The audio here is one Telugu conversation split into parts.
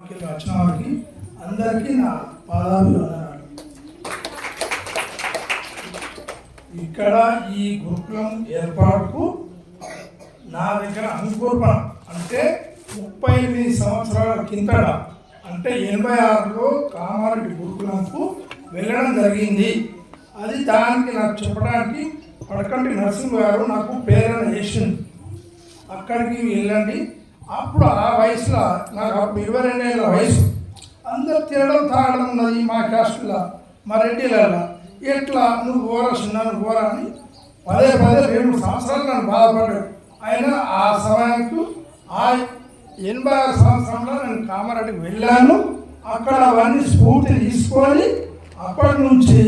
వచ్చిన వారికి అందరికీ నా పాదాభివందనాలు. ఇక్కడ ఈ గురుకులం ఏర్పాటుకు నా దగ్గర అంకురపణ అంటే 38 సంవత్సరాల కిందట అంటే 86లో కామారెడ్డి గురుకులంకు వెళ్ళడం జరిగింది. అది దానికి నాకు చెప్పడానికి పడకంటి నరసింహ గారు నాకు ప్రేరణ చేసింది. అక్కడికి వెళ్ళండి. అప్పుడు ఆ వయసులో నాకు అప్పుడు 22 ఏళ్ళ వయసు. అందరు తినడం తాగడం ఉన్నది మా క్యాస్ట్లో, మా రెడ్డిలలో. ఎట్లా నువ్వు పోరా చిన్న నువ్వు పోరా అని పదే 2 సంవత్సరాలు నన్ను బాధపడ్డాడు. అయినా ఆ సమయానికి ఆ 86 సంవత్సరంలో నేను కామారెడ్డికి వెళ్ళాను. అక్కడ అవన్నీ స్ఫూర్తి తీసుకొని అప్పటి నుంచి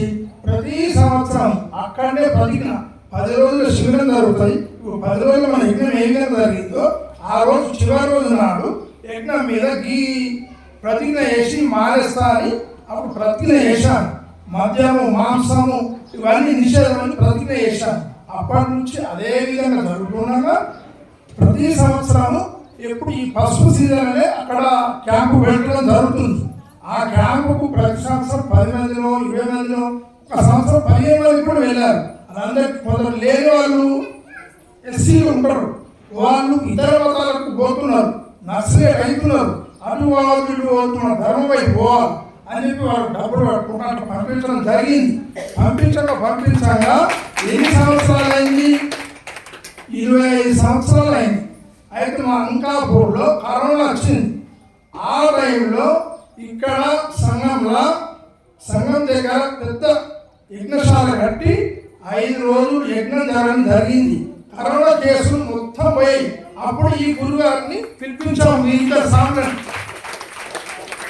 ప్రతి సంవత్సరం అక్కడనే ప్రతిజ్ఞ 10 రోజులు శిబిరం జరుగుతాయి. ఇప్పుడు 10 రోజులు మన యజ్ఞం ఏ విధంగా జరిగిందో ఆ రోజు చివరి రోజు నాడు యజ్ఞం మీద ఈ ప్రతిజ్ఞ చేసి మారేస్తా అని అప్పుడు ప్రతిజ్ఞ చేశాను. మద్యము మాంసము ఇవన్నీ నిషేధమని ప్రతిజ్ఞ చేశాను. అప్పటి నుంచి అదే విధంగా జరుగుతుండగా ప్రతి సంవత్సరము ఎప్పుడు ఈ పసుపు సీజన్ అనే అక్కడ క్యాంపు పెట్టడం జరుగుతుంది. ఆ క్యాంపుకు ప్రతి సంవత్సరం 10 మందిలో 20 మందిలో ఒక సంవత్సరం 15 మంది కూడా వెళ్ళారు. అందరికి కొందరు లేని వాళ్ళు ఎస్సీలు ఉంటారు, వాళ్ళు ఇతర మతాలకు పోతున్నారు, నక్సలైట్ అవుతున్నారు, అటు వాళ్ళు ఇటు పోతున్నారు, ధర్మం వైపు పోవాలి అని చెప్పి వాళ్ళు డబ్బులు పట్టుకుంటూ పంపించడం జరిగింది. పంపించగా ఎన్ని సంవత్సరాలు అయింది? 25 సంవత్సరాలు అయింది. అయితే మా అంకాపూర్లో కరోనా వచ్చింది. ఆ టైంలో ఇక్కడ సంఘం దగ్గర పెద్ద యజ్ఞశాల కట్టి 5 రోజులు యజ్ఞం జరగడం జరిగింది. కరోనా కేసులు మొత్తం పోయాయి. అప్పుడు ఈ గురుగారిని పిలిపించాము ఇంత సాంగ్రం.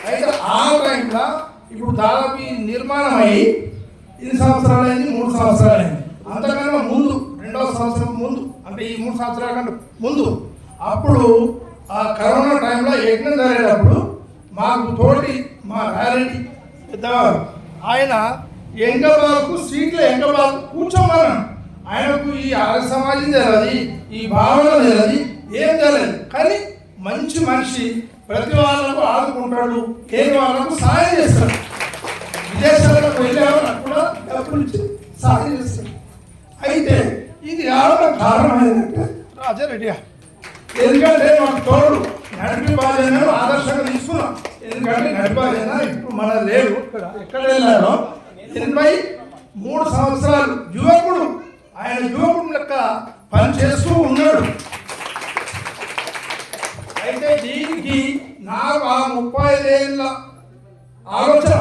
అయితే ఆ టైంలో ఇప్పుడు దాదాపు నిర్మాణం అయ్యి 2 సంవత్సరాలు అయింది, 3 సంవత్సరాలు అయింది. అంతకన్నా ముందు 2వ సంవత్సరం ముందు అంటే ఈ 3 సంవత్సరాల కంటే ముందు అప్పుడు ఆ కరోనా టైంలో యజ్ఞం జరిగేటప్పుడు మాకు తోటి మా రారెడ్డి పెద్దవారు ఆయన ఎంగబాబుకు సీట్లో ఎంగబాబు కూర్చోమన్నాను. ఆయనకు ఈ ఆర్య సమాజం తెలియదు, ఈ భావన తెలియదు, ఏం తెలియదు. కానీ మంచి మనిషి, ప్రతి వాళ్ళకు ఆదుకుంటాడు, లేని వాళ్ళకు సహాయం చేస్తాడు. విదేశాలకు వెళ్ళేవారు కూడా డబ్బులు ఇచ్చి సహాయం చేస్తాడు. అయితే ఇది రావడం కారణం ఏంటంటే రాజారెడ్డి ఎందుకంటే మాకు తోడు నడిపి బాధ్యత ఆదర్శంగా తీసుకున్నాం. ఎందుకంటే నడిపి బాధ్యత ఇప్పుడు మన లేడు ఎక్కడ వెళ్ళారో 83 సంవత్సరాలు యువకుడు. ఆయన యువకుడు లెక్క పని చేస్తూ ఉన్నాడు. అయితే దీనికి నాకు ఆ 35 ఏళ్ళ ఆలోచన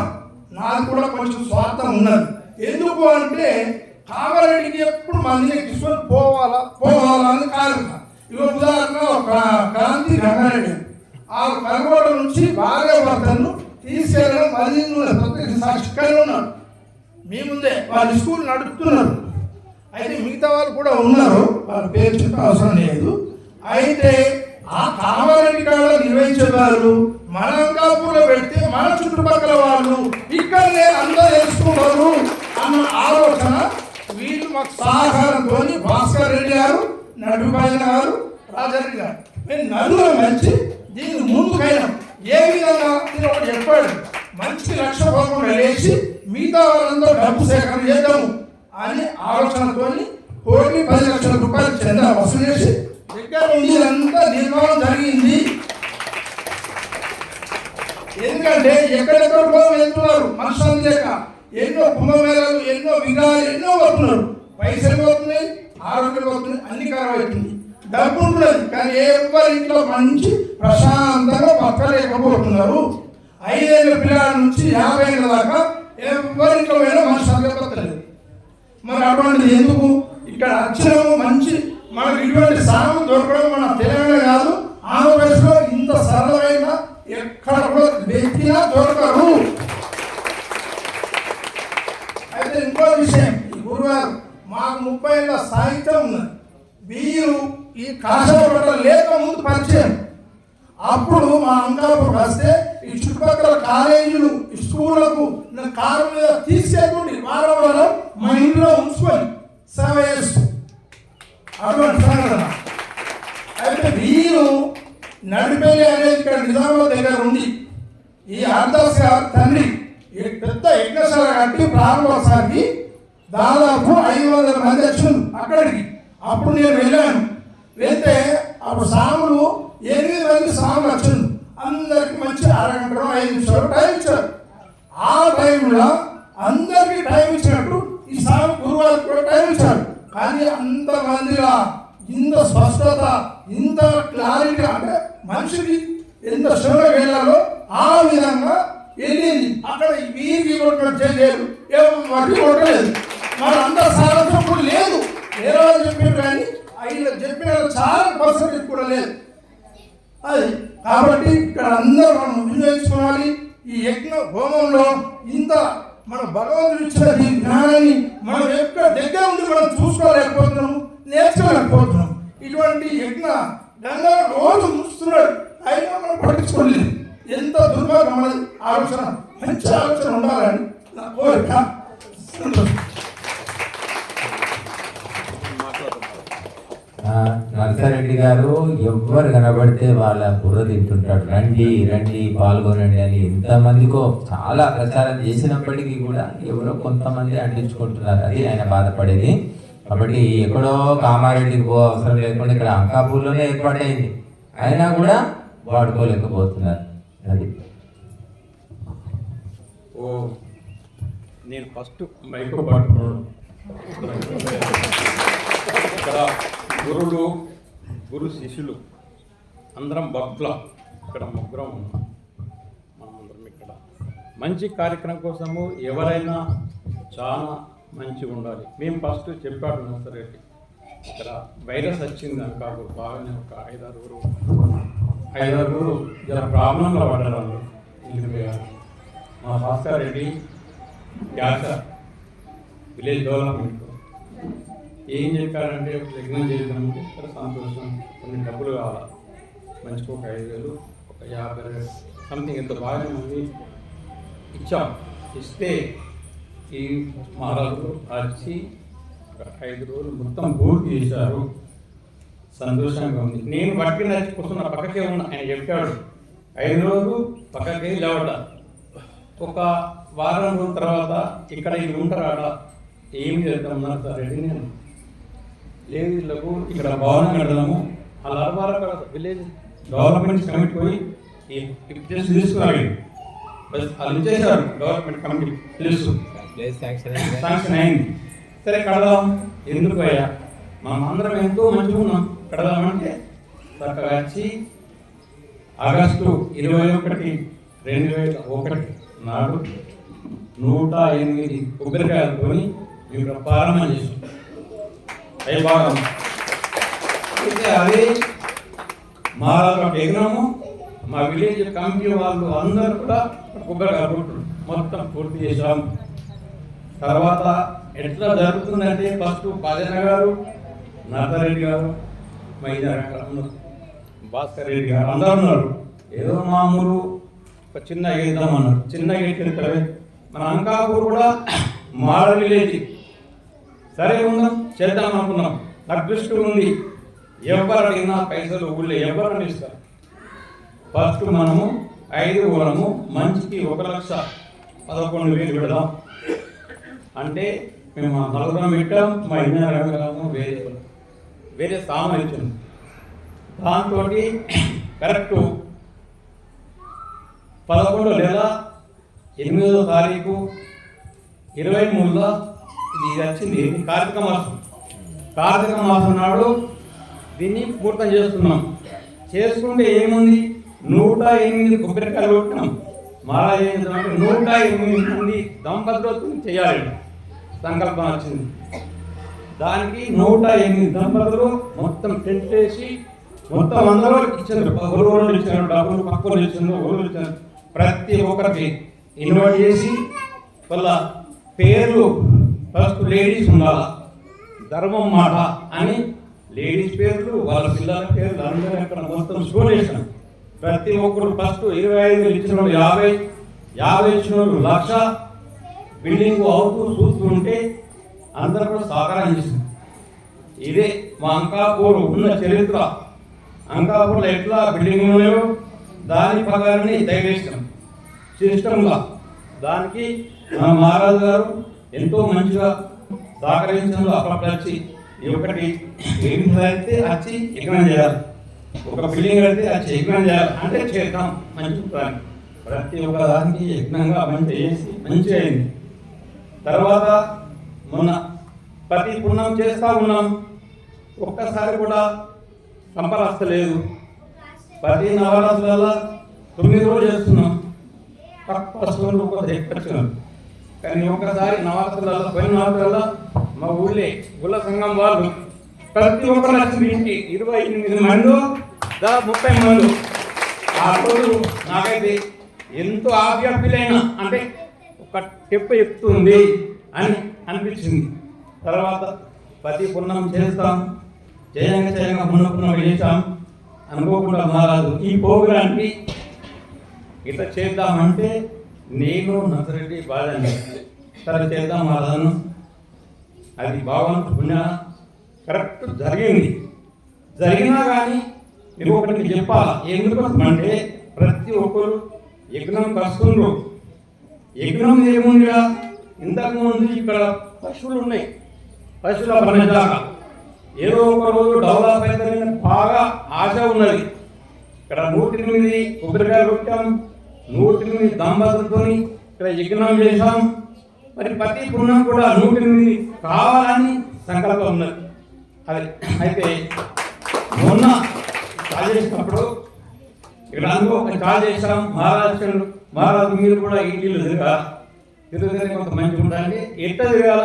నాకు కూడా కొంచెం స్వార్థం ఉన్నది. ఎందుకు అంటే కామారెడ్డికి ఎప్పుడు మందిని తీసుకొని పోవాలా అని కాదు. ఇవ్వ ఉదాహరణ ఒక క్రాంతి రంగారెడ్డి ఆ కనుగోడ నుంచి భార్యాభర్తలను తీసుకెళ్ళడం మళ్ళీ సాక్షిగా ఉన్నాడు. మీ ముందే వాళ్ళు స్కూల్ నడుపుతున్నారు. అయితే మిగతా వాళ్ళు కూడా ఉన్నారు, వాళ్ళ పేరు చెప్పే అవసరం లేదు. అయితే ఆ కామారెడ్డి కాడ నిర్వహించే వాళ్ళు మన అంకాపూర్లో పెడితే మన చుట్టుపక్కల వాళ్ళు ఇక్కడనే అందరూ తెలుసుకున్నారు అన్న ఆలోచన వీళ్ళు మాకు సహకారంతో భాస్కర్ రెడ్డి గారు, నడుపాయన గారు, రాజారెడ్డి గారు మేము నలుగురు మంచి దీన్ని ముందుకైనా ఏ విధంగా నేను ఒకటి చెప్పాడు, మంచి లక్ష రూపాయలు వేసి మిగతా వాళ్ళందరూ డబ్బు సేకరణ చేద్దాము అని ఆలోచనతో కోటి 10 లక్షల రూపాయలు చందా వసూలు చేసి దగ్గర నుండి ఇదంతా నిర్మాణం జరిగింది. ఎందుకంటే ఎక్కడెక్కడ వెళ్తున్నారు మనుషులు లేక ఎన్నో కుంభమేళాలు, ఎన్నో విగ్రహాలు ఎన్నో పోతున్నారు. పైసలు పోతున్నాయి, ఆరోగ్యాలు పోతున్నాయి, అన్ని ఖరాబ్ అవుతుంది. డబ్బు ఉంటున్నది కానీ ఎవరి ఇంట్లో మంచి ప్రశాంతంగా బతకలేకపోతున్నారు. 5 ఏళ్ళ పిల్లల నుంచి 50 ఏళ్ళ దాకా ఎవరింట్లో పోయినా మనుషులు బతకలేదు. మరి అటువంటిది ఎందుకు? ఇక్కడ అక్షరము మంచి మనకు ఇటువంటి సాగు దొరకడం మన తెలంగాణ కాదు, ఆంధ్రప్రదేశ్లో ఇంత సరళమైన ఎక్కడ కూడా వెతికినా దొరకరు. అయితే ఇంకో విషయం, ఈ గురువారు మాకు 30 ఏళ్ళ సాహిత్యం ఉన్నది. వీరు ఈ కాశపట్ల లేక ముందు పరిచయం. అప్పుడు మా అంకాపూర్ వస్తే ఈ చుట్టుపక్కల కాలేజీలు స్కూళ్లకు కారు మీద తీసుకెళ్ళి వారం మా ఇంట్లో ఉంచుకొని సేవ చేస్తూ అటువంటి సంఘటన. అయితే వీరు నడిపల్లి అనేది ఇక్కడ నిజామాబాద్ దగ్గర ఉంది. ఆర్దాస్ గారి తండ్రి పెద్ద యజ్ఞశాల కట్టి ప్రారంభోత్సవానికి దాదాపు 500 మంది వచ్చింది అక్కడికి. అప్పుడు నేను వెళ్ళాను. వెళ్తే అప్పుడు సాములు 8 మంది సాములు వచ్చింది. అందరికి మంచి అరగంట 5 నిమిషాలు టైం ఇచ్చారు. ఆ టైంలో అందరికీ టైం ఇచ్చినట్టు ఈ సాము గురువారికి కూడా టైం ఇచ్చారు. కానీ అంతమందిగా ఇంత స్పష్టత, ఇంత క్లారిటీ, అంటే మనిషికి ఎంత శ్రమగా వెళ్ళాలో ఆ విధంగా వెళ్ళింది. అక్కడ వీరికి చేయలేదు, వాటి కొట్టలేదు. మరి అంత సారథ్యం లేదు. వేరే వాళ్ళు చెప్పారు కానీ ఆయన చెప్పిన చాలా పర్సెంటేజ్ కూడా లేదు. అది కాబట్టి ఇక్కడ అందరూ మనం వినియోగించుకోవాలి. ఈ యజ్ఞ హోమంలో ఇంత మన భగవంతుడు ఇచ్చిన ఈ జ్ఞానాన్ని మనం ఎక్కడ దగ్గర ఉండి మనం చూసుకోలేకపోతున్నాము, నేర్చుకోలేకపోతున్నాం. ఇటువంటి యజ్ఞ గంగా రోజు ముస్తున్నాడు, అయినా మనం పట్టించుకోలేదు. ఎంత దుర్భాగ్యమైన ఆలోచన, మంచి ఆలోచన ఉండాలని నా కోరిక. నరసారెడ్డి గారు ఎవ్వరు కనబడితే వాళ్ళ బుర్ర తింటుంటాడు. రండి రండి పాల్గొనండి అని ఎంతమందికో చాలా ప్రచారం చేసినప్పటికీ కూడా ఎవరో కొంతమంది అంటించుకుంటున్నారు. అది ఆయన బాధపడేది. కాబట్టి ఎక్కడో కామారెడ్డికి అవసరం లేకుండా ఇక్కడ అంకాపూర్లోనే ఏర్పాటైంది, అయినా కూడా వాడుకోలేకపోతున్నారు. అది నేను ఫస్ట్ మైక్రో పట్టుకున్నాను. ఇక్కడ గురు శిష్యులు అందరం భక్తుల ఇక్కడ ముగ్గురం ఉన్నాం. మనమందరం ఇక్కడ మంచి కార్యక్రమం కోసము ఎవరైనా చాలా మంచిగా ఉండాలి. మేము ఫస్ట్ చెప్పాడు నర్సరెడ్డి, ఇక్కడ వైరస్ వచ్చింది అనుకాదు బాగానే ఒక 5-6 ఇలా ప్రాబ్లంలో పడ్డారు వాళ్ళు. మా Bhaskar Reddy cancer village development ఏం చెప్పారంటే యజ్ఞం చేద్దామంటే ఇక్కడ సంతోషం, కొన్ని డబ్బులు కావాలి, మంచిగా ఒక 5,000 ఒక 50,000 సంథింగ్ ఎంత బాగా ఉంది ఇచ్చాం. ఇస్తే ఈ మహారాజులు వచ్చి 5 రోజులు మొత్తం పూర్తి చేశారు. సంతోషంగా ఉంది. నేను బట్టి నచ్చిపోతున్న పక్కకే ఉన్నా. ఆయన చెప్పాడు 5 రోజులు పక్కకే లేవట, ఒక వారం రోజుల తర్వాత ఇక్కడ ఇది ఉంటారాడ ఏం చేద్దామన్నారు సార్ రెడ్డి. నేను లేదు వీళ్ళకు ఇక్కడ భవనం కడదాము, అలా విలేజ్ డెవలప్మెంట్ కమిటీ పోయి తీసుకురాడు, వాళ్ళు ఇచ్చేసారు. గవర్నమెంట్ కమిటీ తెలుసు, శాంక్షన్ అయింది. సరే కడదాం, ఎందుకు అయ్యా మనం అందరం ఎంతో మంచిగా ఉన్నాం, కడదామంటే చక్కగా వచ్చి ఆగస్టు 21, 2001 నాడు 108 కొబ్బరికాయలతో మేము ప్రారంభం చేసాం. అవి బాగా అయితే అదే మహారాజు ఎగినాము. మా విలేజ్ కమిటీ వాళ్ళు అందరూ కూడా కొబ్బరికాయ మొత్తం పూర్తి చేశాం. తర్వాత ఎట్లా జరుగుతుందంటే ఫస్ట్ పాదన గారు, నర్సారెడ్డి గారు, భాస్కర్ రెడ్డి గారు అందరూ ఉన్నారు. ఏదో మామూలు ఒక చిన్న వేద్దామన్నారు. చిన్న వేస్తే మన అంకాపూర్ కూడా మోడల్ విలేజ్ సరే ఉందాం చేద్దాం అనుకున్నాం. నాకు దృష్టి ఉంది, ఎవరైనా పైసలు ఊళ్ళో ఎవరైనా ఇస్తారు. ఫస్ట్ మనము 5 ఊరము మంచికి 1,11,000 పెడదాం అంటే మేము 4 పెట్టాం. మా ఇంజనీర్ వేరే సామాన్ ఇచ్చింది. దాంతో కరెక్టు 11 లేదా 8వ తారీఖు 23లో ఇది వచ్చింది. కార్తీక మాసం నాడు దీన్ని పూర్తం చేస్తున్నాం. చేసుకుంటే ఏముంది, 108 కొబ్బరికాయలు కొట్టినాం. మళ్ళా ఏం చేద్దామంటే 108 మంది దంపతులతో చేయాలి సంకల్పం వచ్చింది. దానికి 108 దంపతులు మొత్తం టెంట్ వేసి మొత్తం అందరూ ఇచ్చారు. ఊరు ఇచ్చారు, డబ్బులు పక్కలు ఇచ్చారు, ఊరు ఇచ్చారు. ప్రతి ఒక్కరికి ఇన్వైట్ చేసి వాళ్ళ పేర్లు ఫస్ట్ లేడీస్ ఉండాలి, ధర్మం మాట అని లేడీస్ పేర్లు, వాళ్ళ పిల్లల పేర్లు అందరూ అక్కడ మొత్తం స్టోర్ చేసినాం. ప్రతి ఒక్కరు ఫస్ట్ 25,000 ఇచ్చిన వాళ్ళు 50 ఇచ్చిన వాళ్ళు 1,00,000 బిల్డింగ్ అవుతూ చూస్తుంటే అందరూ కూడా సహకారం చేసింది. ఇదే మా అంకాపూర్ ఉన్న చరిత్ర. అంకాపూర్లో ఎట్లా బిల్డింగ్ ఉన్నాయో దాని ప్రకారాన్ని దయచేసినాం. సిస్టంగా దానికి మన మహారాజు గారు ఎంతో మంచిగా సహకరించడంలో అప్పుడప్పుడు వచ్చి ఈ ఒకటి అయితే వచ్చి యజ్ఞం చేయాలి, ఒక బిల్డింగ్ అయితే వచ్చి యజ్ఞం చేయాలి అంటే చేద్దాం మంచి దానికి ప్రతి ఒక్క దానికి యజ్ఞంగా మంచి చేసి మంచి అయింది. తర్వాత మొన్న ప్రతి పుణ్యం చేస్తూ ఉన్నాం, ఒక్కసారి కూడా సంపరాస్తలేదు. ప్రతి నవరాత్రులలో 9 రోజులు చేస్తున్నాం, పసుపులు ఒక ఎక్కచ్చున్నాం. కానీ ఒక్కసారి నవరాత్రులలో పోయిన నవరాత్రులలో మా ఊళ్ళే గుళ్ళ సంఘం వాళ్ళు ప్రతి ఒక్కరు వచ్చింది ఇంటికి 28 మంది దాదాపు 30 మంది. ఆ రోజు నాకైతే ఎంతో ఆప్యాపిలైన అంటే ఒక టెప్పు ఎక్కుతుంది అని అనిపించింది. తర్వాత ప్రతి పుణ్యం చేస్తాం, చేయంగా పుణ్యం చేసాం. అనుకోకుండా మహారాజు ఈ ప్రోగ్రాంకి ఇట్లా చేద్దామంటే నేను నసరెడ్డి బాధని సరే చేద్దాం మహారాజు, అది భగవంతుడు పుణ్య కరెక్ట్ జరిగింది. జరిగినా కానీ మీరు ఒకటి చెప్పాలా, ఎందుకోసం అంటే ప్రతి ఒక్కరు యజ్ఞం కలుస్తుండ్రు. యజ్ఞం ఏముందిగా ఇంతకుముందు ఇక్కడ పశువులు ఉన్నాయి, పశువుల పనిదాకా ఏదో ఒక రోజు డెవలప్ అవుతుందని బాగా ఆశ ఉన్నది. ఇక్కడ 108 కొబ్బరికాయలు కొట్టాం, 108 దంపతులతో ఇక్కడ యజ్ఞం చేశాం. మరి ప్రతి పుణ్యం కూడా 108 కావాలని సంకల్పం ఉన్నది. అది అయితే మొన్న చాలు చేసినప్పుడు ఇక్కడ ఒక చాలు చేసాం. మహారాజు మీరు కూడా ఇంటిలో తిరిగితే కొంత మంచిగా ఉండాలి. ఎట్లా తిరగాల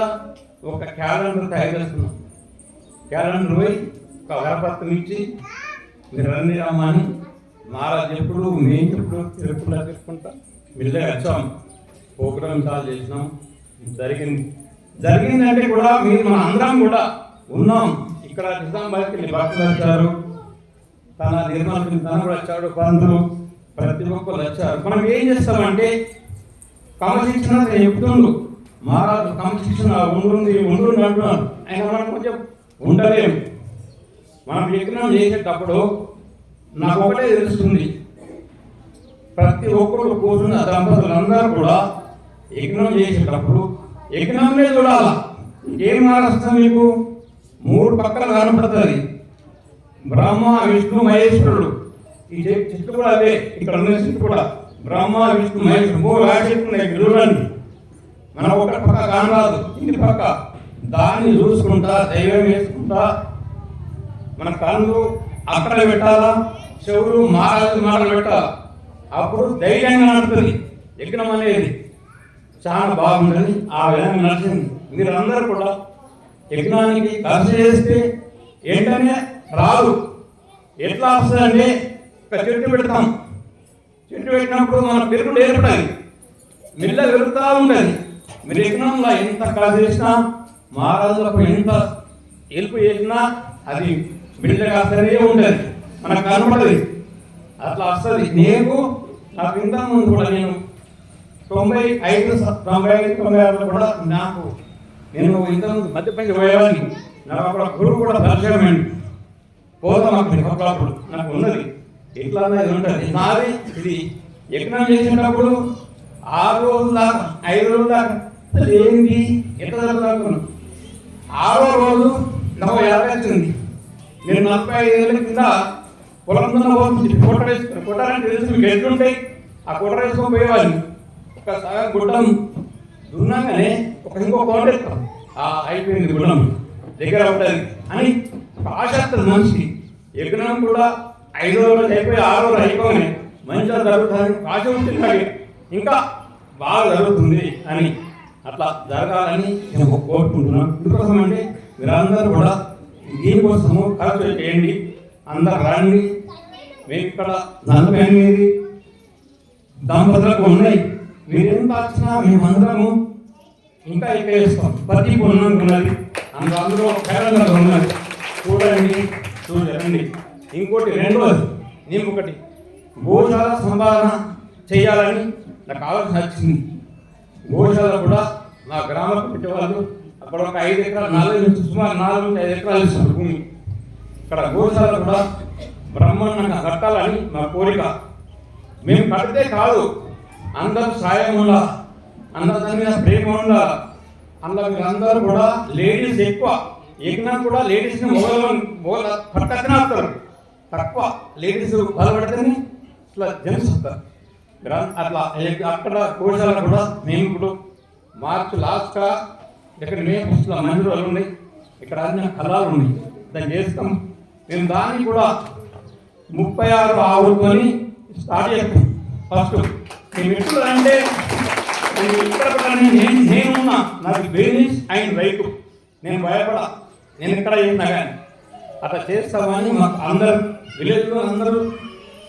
ఒక క్యాలెండర్ తయారు చేస్తున్నాం. క్యాలెండర్ పోయి ఒక వరపత్రం ఇచ్చి మీరు రండి రమ్మని మహారాజు ఎప్పుడు మేము ఎప్పుడు తిరుగుకుంటా మిల్లే వచ్చాం. ప్రోగ్రామ్ చాలు చేసినాం, జరిగిందంటే కూడా మీరు మన అందరం కూడా ఉన్నాం. ఇక్కడ నిజామాబాద్కి వెళ్ళి భక్తులు వచ్చారు, తన నిర్మల్ తన కూడా వచ్చాడు, పంతులు ప్రతి ఒక్కరు వచ్చారు. మనం ఏం చేస్తామంటే క్రమశిక్షణ చెప్తుండు మహారాజు, క్రమశిక్షణ ఉంటుంది అంటున్నారు. ఆయన మనం కొంచెం ఉండలేము. మనం యజ్ఞం చేసేటప్పుడు నాకు ఒకటే తెలుస్తుంది, ప్రతి ఒక్కరు కూర్చున్న దంపతులందరూ కూడా యజ్ఞం చేసేటప్పుడు యజ్ఞంలో చూడాలా. ఏం మారస్తాం మీకు 3 పక్కల కనపడుతుంది, బ్రహ్మ విష్ణు మహేశ్వరుడు. ఈ చెట్టు కూడా అదే, ఇక్కడ ఉన్న చెట్టు కూడా బ్రహ్మ విష్ణు మహేశ్వరుడు 3 రాజెట్టున్నాయి. చూడండి, మనం ఒక పక్క కానరాదు, ఇంటి పక్క దాన్ని చూసుకుంటా దైవం వేసుకుంటా మన కళ్ళు అక్కడ పెట్టాలా, చెవులు మహారాజు మాటలు పెట్టాలా. అప్పుడు ధైర్యంగా నడుతుంది యజ్ఞం అనేది, చాలా బాగుంటుంది. ఆ విధంగా నడిచింది. మీరందరూ కూడా యజ్ఞానికి ఖర్చు చేస్తే ఏంటనే రాదు. ఎట్లా వస్తుందంటే ఒక చెట్టు పెడతాం, చెట్టు పెట్టినప్పుడు మన పెరుగుడు ఏర్పడాలి, మిల్ల పెరుగుతూ ఉంటుంది. మీరు యజ్ఞంలో ఎంత ఖర్చు చేసినా మహారాజులకు ఎంత హెల్ప్ చేసినా అది మిల్లగా సరే ఉంటుంది, మనకు కనపడదు. అట్లా వస్తుంది. నాకు ఇంతకుముందు కూడా నేను 95, 96 కూడా నేను ఇంతకుముందు మధ్యప్రదేశ్ పోయేవాడిని. నాకు అక్కడ గురువు కూడా పరిచయం అండి, పోతాం అప్పుడు నాకు ఉన్నది. ఎట్లా అనేది ఉంటుంది నాది. ఇది యజ్ఞం చేసినప్పుడు 6 రోజుల దాకా 5 రోజుల దాకా ఏంటి ఎట్లా జరుగుతున్నాను. 6వ రోజు నాకు 50 వచ్చింది. నేను 45 ఏళ్ళ కింద పొలం కొట్టారంటే తెలుసు మీకు ఎట్లుంటాయి. ఆ కొట్ట వేసుకొని పోయేవాడిని. ఒక సగం గుడ్డం దున్నాగానే ఇంకో కోట వేస్తాం, అయిపోయింది గుడ్డం దగ్గర ఉంటుంది అని ఒక ఆశ వస్తుంది మనిషికి. యజ్ఞం కూడా 5వ రోజు అయిపోయి 6వ రోజు అయిపోయి మంచిగా జరుగుతుంది ఆశ ఉంటుంది, ఇంకా బాగా జరుగుతుంది అని. అట్లా జరగాలని నేను కోరుకుంటున్నాను. ఎందుకోసం అంటే మీరందరూ కూడా దీనికోసము ఖర్చు చేయండి, అందరు రండి. మేము ఇక్కడ 48 దంపతులకు ఉన్నాయి. మీరు ఎంత వచ్చినా మేమందరము ఇంకా ఇక్కడ వేస్తాం. ప్రతి పుణ్యం ఉన్నది, అందులో క్యాలెండర్ ఉన్నది, చూడండి. ఇంకోటి రెండోది, నేను ఒకటి గోశాల సంపాదన చేయాలని నాకు ఆలోచన వచ్చింది. గోశాల కూడా మా గ్రామ కమిటీ వాళ్ళు అక్కడ ఒక 5 ఎకరాలు, సుమారు 4-5 ఎకరాలు ఇస్తున్నారు భూమి. ఇక్కడ గోశాల కూడా బ్రహ్మాండంగా కట్టాలని మా కోరిక. మేము కడితే కాదు, అందరూ సాయం ఉండాలి, అందరి దాని మీద ప్రేమ ఉండాలి. అందులో మీరందరూ కూడా లేడీస్ ఎక్కువ ఎక్కినా కూడా లేడీస్ని మొగల పక్కన వస్తారు, తక్కువ లేడీస్ బలపడితేనే ఇట్లా జెంట్స్ వస్తారు. అట్లా అక్కడ కోశాల కూడా మేము ఇప్పుడు మార్చి లాస్ట్ ఇక్కడ మే ఫస్ట్లో మంచి రోజులు ఉన్నాయి, ఇక్కడ అన్ని కళాలు ఉన్నాయి, దాన్ని చేస్తాం. మేము దాన్ని కూడా 36 ఆవులతోని స్టార్ట్ చేస్తాం. ఫస్ట్ మేము ఎప్పుడు అంటే నేనున్నా, నాకు బేనిస్ అండ్ రైతు, నేను భయపడా, నేను ఎక్కడ చేసినా కానీ అట్లా చేస్తామని మాకు అందరు విలేజ్లో అందరూ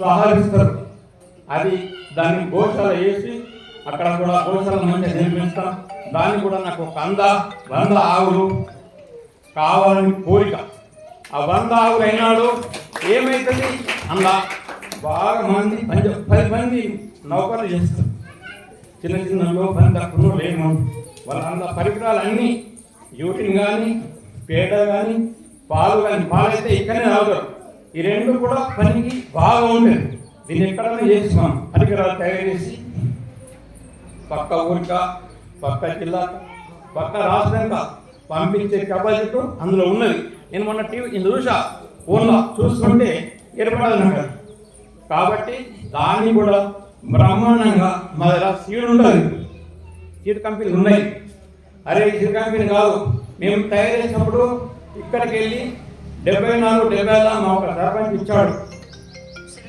సహకరిస్తారు. అది దాన్ని గోశాల వేసి అక్కడ కూడా గోశాల మంచిగా నిర్మిస్తాం. దాన్ని కూడా నాకు ఒక 100 ఆవులు కావాలని కోరిక. ఆ 100 ఆవులు అయినాడు ఏమవుతుంది, అందులో బాగా మంది 10 మంది నౌకర్లు చేస్తారు. చిన్న చిన్న లోపల తక్కువ లేము, వాళ్ళ పరికరాలన్నీ యూటిన్ కానీ పేడ కానీ పాలు కానీ, పాలైతే ఇక్కడనే తాగుతారు. ఈ రెండు కూడా పనికి బాగా ఉంటుంది. దీన్ని ఎక్కడైనా చేసి మనం పరికరాలు తయారు చేసి పక్క ఊరిక, పక్క జిల్లా, పక్క రాష్ట్రంగా పంపించే కెపాసిటీ అందులో ఉన్నది. నేను మొన్న టీవీ చూసా, ఫోన్లో చూసుకుంటే ఏర్పడాలి. కాబట్టి దాన్ని కూడా బ్రహ్మాండంగా మా దగ్గర సీడ్ ఉంటుంది, సీడ్ కంపెనీలు ఉన్నాయి. అరే సీడ్ కంపెనీ కాదు, మేము తయారు చేసినప్పుడు ఇక్కడికి వెళ్ళి 74-75 మా ఒక సర్పంచ్ ఇచ్చాడు.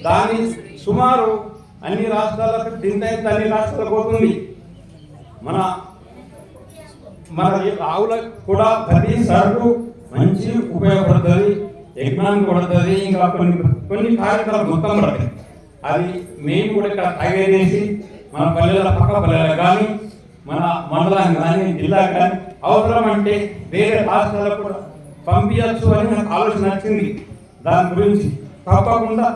దాన్ని సుమారు అన్ని రాష్ట్రాలకు అన్ని రాష్ట్రాలకు పోతుంది. మన ఆవులకు కూడా ప్రతి సరుకు మంచి ఉపయోగపడుతుంది, యజ్ఞానికి పడుతుంది, ఇంకా కొన్ని కార్యక్రమాలు మొత్తం పడతాయి. అది మేము కూడా ఇక్కడ తయారు చేసి మన పల్లెల పక్క పల్లెలకు కానీ మన మండలం కానీ జిల్లా కానీ అవసరం అంటే వేరే రాష్ట్రాలకు కూడా పంపించచ్చు అని నాకు ఆలోచన వచ్చింది. దాని గురించి తప్పకుండా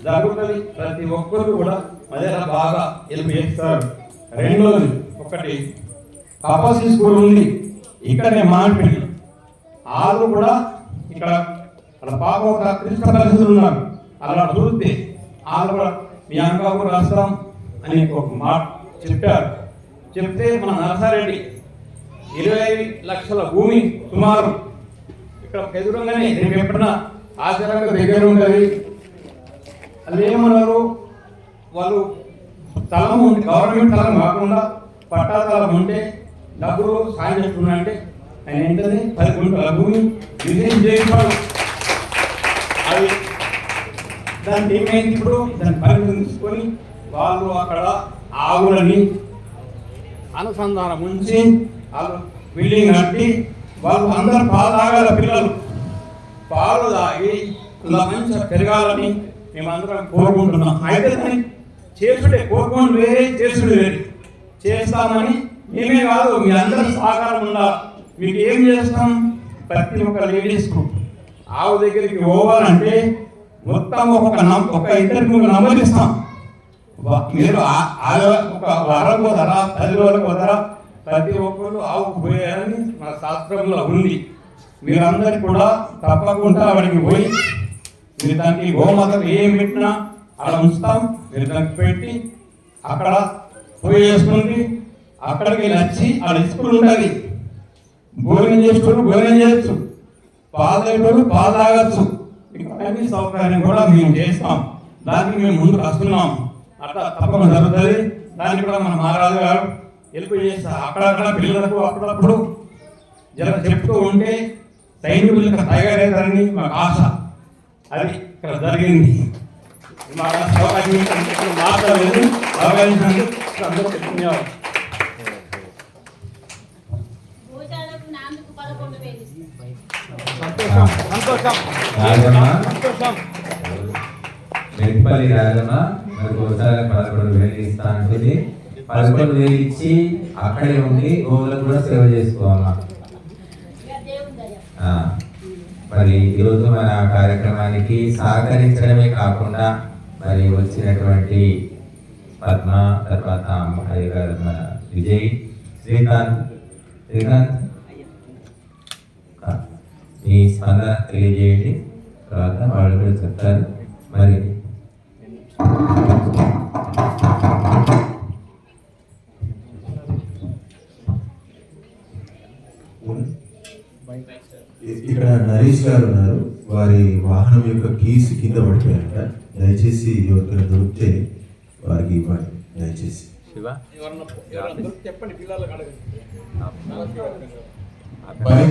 జరుగుతుంది. ప్రతి ఒక్కరు కూడా మధ్య బాగా హెల్ప్ చేస్తారు. రెండోది ఒకటి తపస్సు స్కూల్ ఉంది, ఇక్కడనే మాట్లాడి వాళ్ళు కూడా ఇక్కడ పాప ఒక క్లిష్ట పరిస్థితులు ఉన్నారు. అలా చూస్తే వాళ్ళు కూడా మీ అంకాపు రాస్తాం అని ఒక మాట చెప్పారు. చెప్తే మన నరసారెడ్డి 20 లక్షల భూమి సుమారు ఇక్కడ ఎదురుగానే రేపు ఎప్పుడన్నా ఆచారంగా దగ్గర ఉంటుంది. వాళ్ళు ఏమన్నారు, వాళ్ళు స్థలం ఉంది, గవర్నమెంట్ స్థలం కాకుండా పట్టా స్థలం ఉంటే డబ్బులు సాయం చేస్తున్నా అంటే ఆయన ఏంటది 10 గుంటల భూమి రిలీజ్ చేయించాడు. అది దాన్ని ఏమైంది, ఇప్పుడు దాన్ని పరిమితం తీసుకొని వాళ్ళు అక్కడ ఆవులని అనుసంధానం ఉంచి వాళ్ళు బిల్డింగ్ కట్టి వాళ్ళు అందరు పాలు తాగాల, పిల్లలు పాలు తాగి ఇలా మంచిగా పెరగాలని మేమందరం కోరుకుంటున్నాం. అయితే దాన్ని చేసుడే కోరుకోండి వేరే, చేసుడు వేరే చేస్తామని మేమే కాదు, మీ అందరూ సహకారం ఉండాలి. మీకు ఏం చేస్తాం, ప్రతి ఒక్క లేడీస్కు ఆవు దగ్గరికి పోవాలంటే మొత్తం ఒక ఇద్దరికి నంబర్ ఇస్తాం. మీరు ఒక వారం పోతారా, 10 రోజులకు పోతారా, ప్రతి ఒక్కరు ఆవుకు పోయారని మన శాస్త్రంలో ఉంది. మీరందరికీ కూడా తప్పకుండా అక్కడికి పోయి మీరు దానికి గోమాతకు ఏం పెట్టినా అక్కడ ఉంచుతాం. మీరు దానికి పెట్టి అక్కడ పోయి చేసుకుంది, అక్కడికి వచ్చి అక్కడ స్కూల్ ఉంటుంది, భోజనం చేసేటోళ్ళు భోజనం చేయొచ్చు, పాలు తాగేటోళ్ళు పాలు తాగొచ్చు. అన్ని సౌకర్యం కూడా మేము చేస్తాం. దానికి మేము ముందుకు వస్తున్నాం. అట్లా తప్పకుండా జరుగుతుంది. దానికి కూడా మన మహారాజు గారు హెల్ప్ చేస్తారు. అక్కడక్కడ పిల్లలకు అప్పుడప్పుడు జర చెప్తూ ఉంటే సైనికులు తయారవుతారని మాకు ఆశ. అది ఇక్కడ జరిగింది. మాట్లాడలేదు అందరూ చెప్తున్నారు. మెట్పల్లి రాజమ్మ మరి ఒకసారి 11,000 ఇస్తా అంటుంది. 11,000 ఇచ్చి అక్కడే ఉండి గోవులకు కూడా సేవ చేసుకోవాలా. మరి ఈరోజు మన కార్యక్రమానికి సహకరించడమే కాకుండా మరి వచ్చినటువంటి పద్మ, తర్వాత అమ్మాయి గారు, మన విజయ్, శ్రీకాంత్ మీ స్పందన తెలియజేయండి. తర్వాత వాళ్ళు కూడా చెప్తారు. మరి ఇక్కడ నరేష్ గారు ఉన్నారు, వారి వాహనం యొక్క కీస్ కింద పడిపోయారట. దయచేసి ఎవరికైనా దొరికితే వారికి ఇవ్వండి దయచేసి. శివ చెప్పండి పిల్లలకు అడగండి. బైక్